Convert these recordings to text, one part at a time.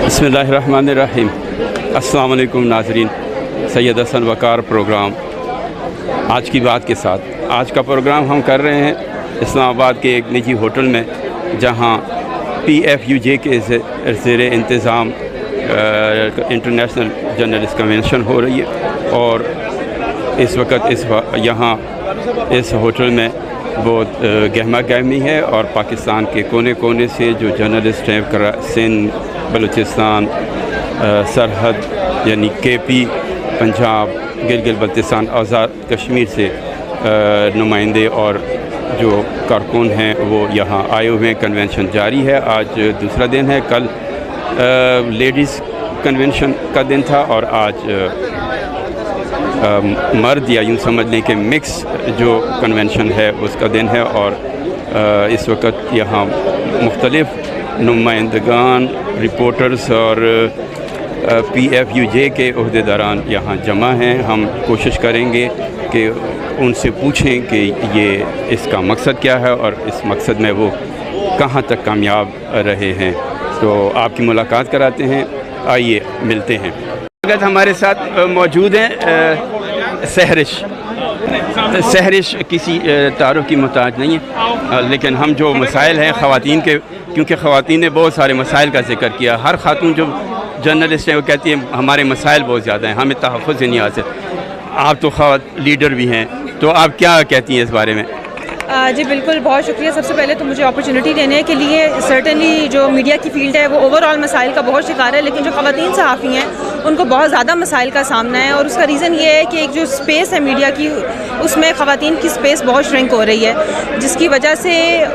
बिस्मिल्लाहिर्रहमानिर्रहीम। अस्सलाम वालेकुम नाज़रीन, सैयद हसन वक़ार प्रोग्राम आज की बात के साथ। आज का प्रोग्राम हम कर रहे हैं इस्लामाबाद के एक निजी होटल में, जहां PFUJ के ज़ेर इंतज़ाम इंटरनेशनल जर्नलिस्ट कन्वेंशन हो रही है। और इस वक्त यहाँ इस होटल में बहुत गहमा गहमी है और पाकिस्तान के कोने कोने से जो जर्नलिस्ट हैं, सिंध, बलूचिस्तान, सरहद यानी KP, पंजाब, गिलगित बल्तिस्तान, आज़ाद कश्मीर से नुमाइंदे और जो कारकुन हैं वो यहाँ आए हुए हैं। कन्वेंशन जारी है, आज दूसरा दिन है। कल लेडीज़ कन्वेंशन का दिन था और आज मर्द या यूँ समझ लें कि मिक्स जो कन्वेंशन है उसका दिन है। और इस वक्त यहाँ मुख्तलिफ़ नुमाइंदगान, रिपोर्टर्स और PFUJ के ओहदेदारान यहाँ जमा हैं। हम कोशिश करेंगे कि उनसे पूछें कि ये इसका मकसद क्या है और इस मकसद में वो कहाँ तक कामयाब रहे हैं। तो आपकी मुलाकात कराते हैं, आइए मिलते हैं। अगर हमारे साथ मौजूद हैं सहरिश किसी तारुफ की मोहताज नहीं है, लेकिन हम जो मसाइल हैं ख़वातीन के, क्योंकि ख़वातीन ने बहुत सारे मसाइल का जिक्र किया। हर खातून जो जर्नलिस्ट है वो कहती है हमारे मसाइल बहुत ज़्यादा हैं, हमें तहफ़्फ़ुज़ नहीं हासिल। आप तो लीडर भी हैं, तो आप क्या कहती हैं इस बारे में? जी बिल्कुल, बहुत शुक्रिया सबसे पहले तो मुझे अपॉर्चुनिटी देने के लिए। सर्टेनली जो मीडिया की फ़ील्ड है वो ओवरऑल मसाइल का बहुत शिकार है, लेकिन जो ख़वातीन सहाफ़ी हैं उनको बहुत ज़्यादा मसाइल का सामना है। और उसका रीज़न ये है कि एक जो स्पेस है मीडिया की, उसमें ख़वातीन की स्पेस बहुत श्रिंक हो रही है, जिसकी वजह से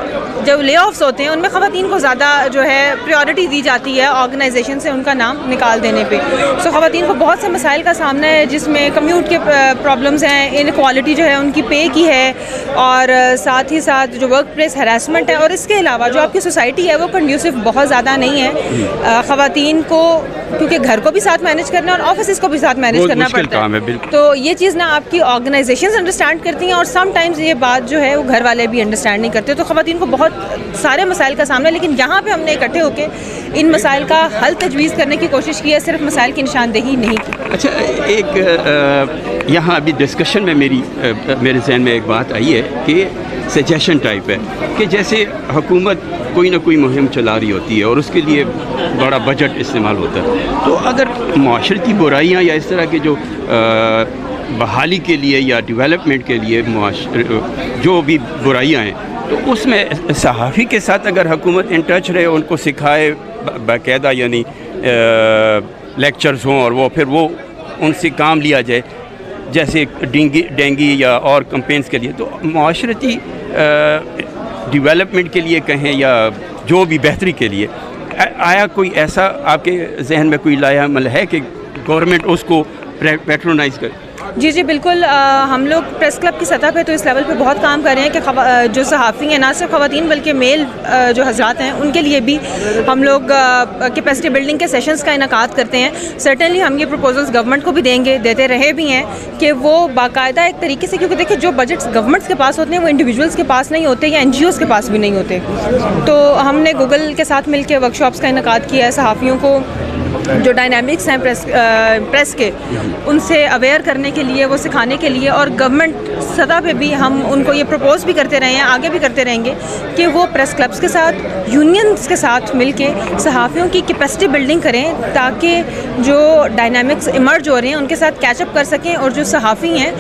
जब ले ऑफ्स होते हैं उनमें ख़वातीन को ज़्यादा जो है प्रायोरिटी दी जाती है ऑर्गेनाइजेशन से उनका नाम निकाल देने पे। सो ख़वातीन को बहुत से मसाइल का सामना है, जिसमें कम्यूट के प्रॉब्लम्स हैं, इनक्वालिटी जो है उनकी पे की है, और साथ ही साथ जो वर्क प्लेस हरासमेंट है। और इसके अलावा जो आपकी सोसाइटी है वो कंड्यूसिव बहुत ज़्यादा नहीं है। ख़वातीन को क्योंकि घर को भी साथ मैनेज करना है और ऑफिस को भी साथ मैनेज करना पड़ता है, तो ये चीज़ ना आपकी ऑर्गेनाइजेशंस अंडरस्टैंड करती हैं और समटाइम्स ये बात जो है वो घर वाले भी अंडरस्टैंड नहीं करते। तो ख़वातीन को बहुत सारे मसाइल का सामना है, लेकिन यहाँ पे हमने इकट्ठे होकर इन मसाइल का हल तजवीज़ करने की कोशिश की है, सिर्फ मसाइल की निशानदेही नहीं की। अच्छा, एक यहाँ अभी डिस्कशन में मेरे जहन में एक बात आई है कि सजेशन टाइप है कि जैसे हुकूमत कोई ना कोई मुहिम चला रही होती है और उसके लिए बड़ा बजट इस्तेमाल होता है, तो अगर माशरती बुराइयाँ या इस तरह के जो बहाली के लिए या डेवलपमेंट के लिए जो भी बुराइयाँ हैं, तो उसमें सहाफ़ी के साथ अगर हुकूमत इन टच रहे, उनको सिखाए बाकायदा, यानी लेक्चर्स हों और वो फिर वो उनसे काम लिया जाए, जैसे डेंगी या और कैंपेन्स के लिए, तो माशरती डेवलपमेंट के लिए कहें या जो भी बेहतरी के लिए, आया कोई ऐसा आपके जहन में कोई लाया अमल है कि गवर्नमेंट उसको पैट्रोनाइज़ करे? जी बिल्कुल, हम लोग प्रेस क्लब की सतह पे तो इस लेवल पे बहुत काम कर रहे हैं कि जो सहाफ़ी हैं, ना सिर्फ ख़वातीन बल्कि मेल जो हज़रात हैं उनके लिए भी हम लोग कैपेसिटी बिल्डिंग के सेशंस का इनकाद करते हैं। सर्टेनली हम ये प्रपोजल्स गवर्नमेंट को भी देते रहे भी हैं कि वो बाकायदा एक तरीके से, क्योंकि देखिए जो बजट्स गवर्नमेंट्स के पास होते हैं वो इंडिविजुअल्स के पास नहीं होते या NGOs के पास भी नहीं होते। तो हमने गूगल के साथ मिल के वर्कशॉप्स का इनकाद किया है, सहाफ़ियों को जो डायनामिक्स हैं प्रेस के, उनसे अवेयर करने के लिए, वो सिखाने के लिए। और गवर्नमेंट सतह पे भी हम उनको ये प्रपोज भी करते रहे हैं, आगे भी करते रहेंगे कि वो प्रेस क्लब्स के साथ, यूनियंस के साथ मिलके सहाफ़ियों की कैपेसिटी बिल्डिंग करें, ताकि जो डायनामिक्स इमर्ज हो रहे हैं उनके साथ कैचअप कर सकें और जो सहाफ़ी हैं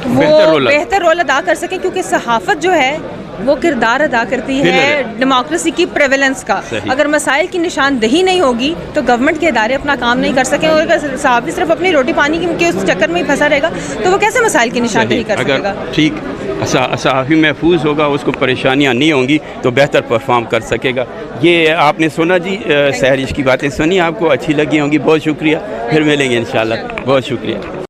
वो बेहतर रोल अदा कर सकें। क्योंकि सहाफ़त जो है वो किरदार अदा करती है डेमोक्रेसी की प्रेवलेंस का। अगर मसाइल की निशानदेही नहीं होगी तो गवर्नमेंट के इदारे अपना काम नहीं कर सकें, और अगर सहाफ़ी सिर्फ अपनी रोटी पानी के उस चक्कर में ही फंसा रहेगा तो वो कैसे मसाइल की निशानदेही कर सकेगा? ठीक सहाफ़ी महफूज होगा, उसको परेशानियाँ नहीं होंगी तो बेहतर परफॉर्म कर सकेगा। ये आपने सुना जी, सहरिश की बातें सुनी, आपको अच्छी लगी होंगी। बहुत शुक्रिया, फिर मिलेंगे इंशाल्लाह। बहुत शुक्रिया।